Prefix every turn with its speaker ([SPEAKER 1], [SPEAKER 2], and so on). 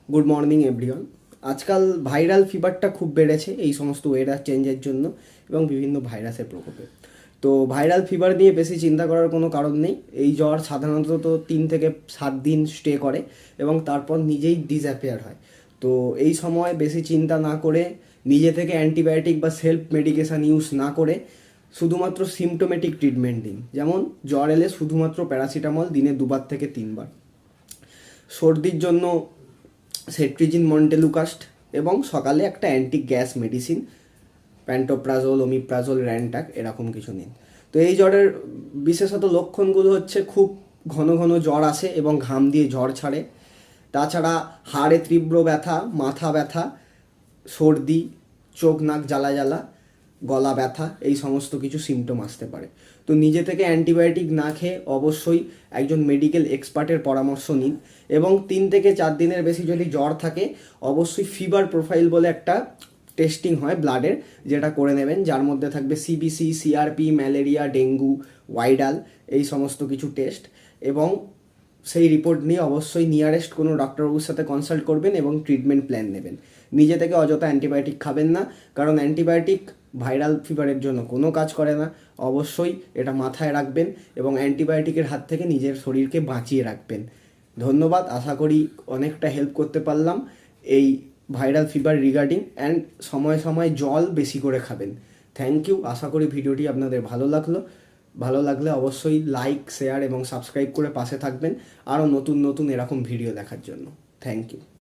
[SPEAKER 1] Good morning everyone. আজকাল viral ফিভারটা খুব বেড়েছে এই সমস্ত ওয়েদার চেঞ্জের জন্য এবং বিভিন্ন ভাইরাসের প্রকোপে। তো ভাইরাল ফিভার নিয়ে বেশি চিন্তা করার কোনো কারণ নেই। এই জ্বর সাধারণত 3 থেকে 7 দিন স্টে করে এবং তারপর নিজেই ডিসঅ্যাপিয়ার হয়। তো এই সময় বেশি চিন্তা না করে, নিজে থেকে অ্যান্টিবায়োটিক বা সেলফ মেডিকেশান ইউজ না করে শুধুমাত্র সিমটোমেটিক ট্রিটমেন্ট দিন। যেমন জ্বর এলে শুধুমাত্র প্যারাসিটামল দিনে 2 থেকে 3 বার, সর্দির জন্য সেট্রিজিন মন্টেলুকাস্ট, এবং সকালে একটা অ্যান্টি গ্যাস মেডিসিন প্যান্টোপ্রাজোল, ওমিপ্রাজোল, র্যানটাক এরকম কিছু নিন। তো এই জ্বরের বিশেষত লক্ষণগুলো হচ্ছে খুব ঘন ঘন জ্বর আসে এবং ঘাম দিয়ে জ্বর ছাড়ে। তাছাড়া হাড়ে তীব্র ব্যথা, মাথা ব্যথা, সর্দি, চোখ নাক জ্বালা জ্বালা, গলা ব্যথা, এই সমস্ত কিছু সিমটম আসতে পারে। তো নিজে থেকে অ্যান্টিবায়োটিক না খেয়ে অবশ্যই একজন মেডিকেল এক্সপার্টের পরামর্শ নিন। এবং 3 থেকে 4 দিনের বেশি যদি জ্বর থাকে অবশ্যই ফিভার প্রোফাইল বলে একটা টেস্টিং হয় ব্লাডের, যেটা করে নেবেন, যার মধ্যে থাকবে CBC, CRP, malaria, dengue, Widal, এই সমস্ত কিছু টেস্ট। এবং সেই রিপোর্ট নিয়ে অবশ্যই নিয়ারেস্ট কোনো ডক্টরবাবুর সাথে কনসাল্ট করবেন এবং ট্রিটমেন্ট প্ল্যান নেবেন। নিজে থেকে অযথা অ্যান্টিবায়োটিক খাবেন না, কারণ অ্যান্টিবায়োটিক ভাইরাল ফিভারের জন্য কোনো কাজ করে না। অবশ্যই এটা মাথায় রাখবেন এবং অ্যান্টিবায়োটিকের হাত থেকে নিজের শরীরকে বাঁচিয়ে রাখবেন। ধন্যবাদ, আশা করি অনেকটা হেল্প করতে পারলাম এই ভাইরাল ফিভার রিগার্ডিং। অ্যান্ড সময় সময় জল বেশি করে খাবেন। Thank you. আশা করি ভিডিওটি আপনাদের ভালো লাগলে অবশ্যই লাইক, শেয়ার এবং সাবস্ক্রাইব করে পাশে থাকবেন আরও নতুন নতুন এরকম ভিডিও দেখার জন্য। Thank you.